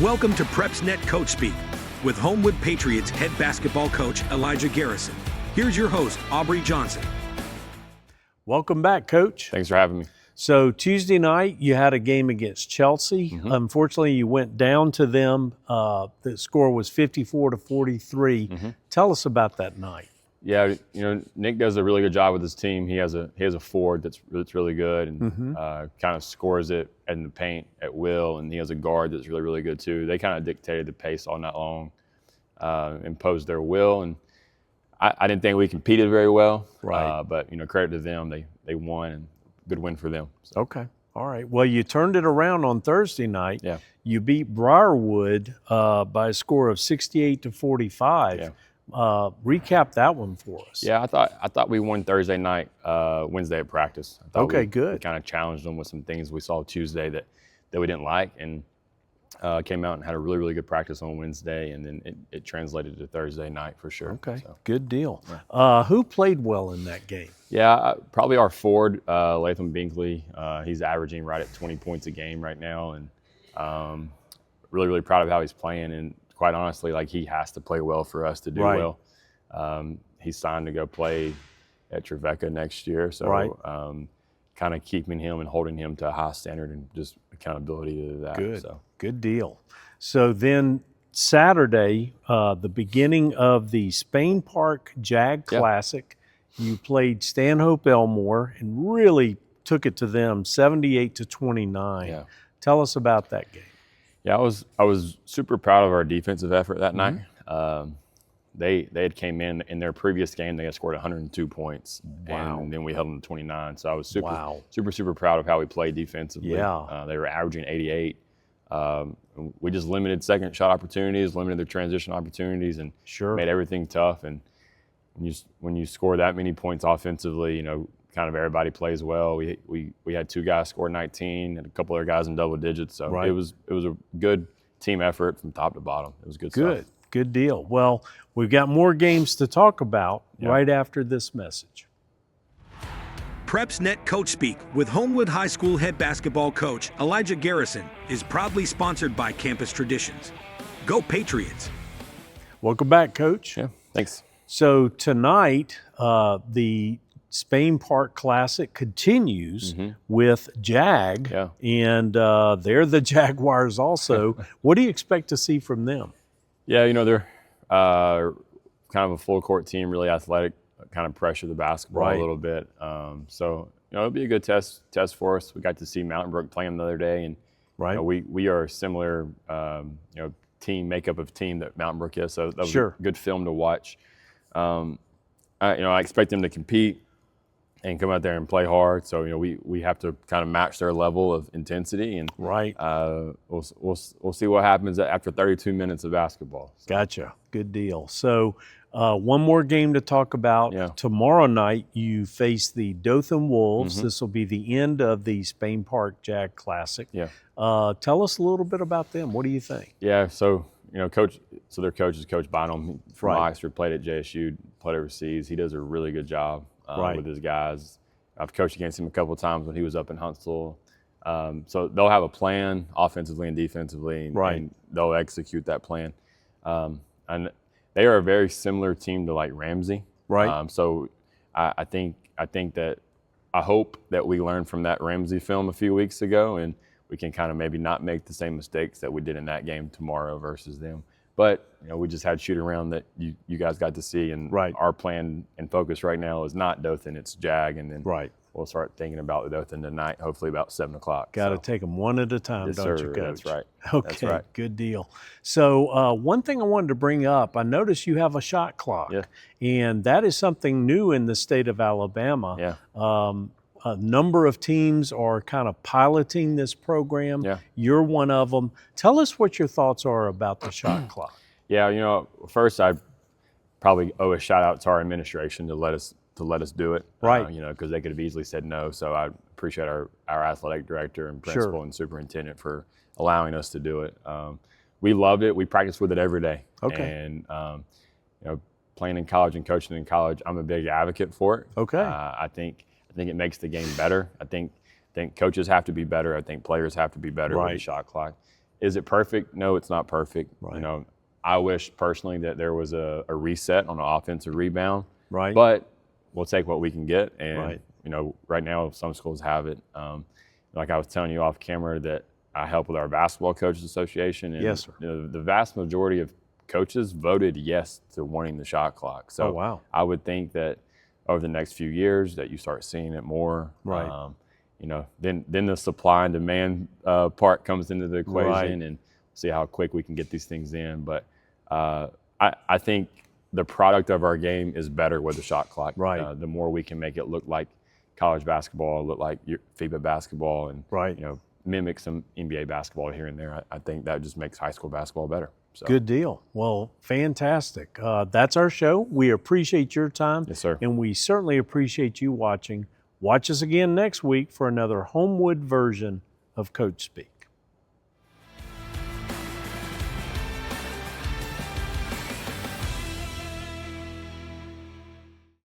Welcome to PrepsNet Coach Speak with Homewood Patriots head basketball coach Elijah Garrison. Here's your host, Aubrey Johnson. Welcome back, Coach. Thanks for having me. So Tuesday night, you had a game against Chelsea. Unfortunately, you went down to them. The score was 54-43. Tell us about that night. Yeah, Nick does a really good job with his team. He has a forward that's really good and kind of scores it in the paint at will, and he has a guard that's really good too. They kind of dictated the pace all night long, imposed their will, and I didn't think we competed very well. Right. But credit to them, they won, and good win for them. So. Okay. All right. Well, you turned it around on Thursday night. Yeah. You beat Briarwood by a score of 68-45. Yeah. Recap that one for us. Yeah, I thought we won Thursday night, Wednesday at practice. I thought good. We kind of challenged them with some things we saw Tuesday that we didn't like, and came out and had a really good practice on Wednesday, and then it translated to Thursday night for sure. Okay, so. Good deal. Yeah. Who played well in that game? Yeah, probably our forward, Latham Binkley. He's averaging right at 20 points a game right now, and really proud of how he's playing. And quite honestly, like, he has to play well for us to do well. He's signed to go play at Trevecca next year, so kind of keeping him and holding him to a high standard and just accountability to that. Good deal. So then Saturday, the beginning of the Spain Park Jag Classic, you played Stanhope Elmore and really took it to them 78-29. Yeah. Tell us about that game. Yeah, I was super proud of our defensive effort that night. They had came in their previous game, they had scored 102 points. Wow. And then we held them to 29. So I was super proud of how we played defensively. Yeah. They were averaging 88. We just limited second shot opportunities, limited their transition opportunities, and made everything tough. And when you score that many points offensively, kind of everybody plays well. We had two guys score 19 and a couple other guys in double digits. So it was a good team effort from top to bottom. It was good stuff. Good deal. Well, we've got more games to talk about right after this message. PrepsNet Coach Speak with Homewood High School head basketball coach Elijah Garrison is proudly sponsored by Campus Traditions. Go Patriots! Welcome back, Coach. Yeah, thanks. So tonight, the Spain Park Classic continues with Jag, and they're the Jaguars also. What do you expect to see from them? Yeah, they're kind of a full court team, really athletic, kind of pressure the basketball a little bit. So it'll be a good test for us. We got to see Mountain Brook play them the other day, and we are a similar team makeup of team that Mountain Brook is. So that was a good film to watch. I expect them to compete and come out there and play hard. So we have to kind of match their level of intensity, and we'll see what happens after 32 minutes of basketball. So. Gotcha. Good deal. So one more game to talk about. Yeah. Tomorrow night you face the Dothan Wolves. This will be the end of the Spain Park Jag Classic. Yeah. Tell us a little bit about them. What do you think? Yeah. So their coach is Coach Bynum from Oxford, played at JSU, played overseas. He does a really good job. With his guys. I've coached against him a couple of times when he was up in Huntsville. So they'll have a plan offensively and defensively, and they'll execute that plan. And they are a very similar team to like Ramsey. So I think that I hope that we learned from that Ramsey film a few weeks ago, and we can kind of maybe not make the same mistakes that we did in that game tomorrow versus them. But we just had shoot around that you guys got to see, and our plan and focus right now is not Dothan, it's Jag, and then we'll start thinking about Dothan tonight, hopefully about 7 o'clock. Got to take them one at a time, don't you, Coach? That's right. Okay, that's right. Good deal. So one thing I wanted to bring up, I noticed you have a shot clock, and that is something new in the state of Alabama. A number of teams are kind of piloting this program. You're one of them. Tell us what your thoughts are about the shot clock. Yeah, first I probably owe a shout out to our administration to let us do it. Because they could have easily said no. So I appreciate our athletic director and principal and superintendent for allowing us to do it. We loved it. We practiced with it every day. And playing in college and coaching in college, I'm a big advocate for it. I think it makes the game better. I think coaches have to be better. I think players have to be better with the shot clock. Is it perfect? No, it's not perfect. Right. You know, I wish personally that there was a reset on an offensive rebound. Right. But we'll take what we can get. And, right. you know, right now some schools have it. Like I was telling you off camera that I help with our basketball coaches association. And, yes, sir. You know, the vast majority of coaches voted yes to wanting the shot clock. So oh, wow. I would think that over the next few years that you start seeing it more. Right. You know, then the supply and demand part comes into the equation, right. and see how quick we can get these things in. But I think the product of our game is better with the shot clock. Right. The more we can make it look like college basketball, look like FIBA basketball, and right. you know, mimic some NBA basketball here and there. I think that just makes high school basketball better. So. Good deal. Well, fantastic. That's our show. We appreciate your time. Yes, sir. And we certainly appreciate you watching. Watch us again next week for another Homewood version of Coach Speak.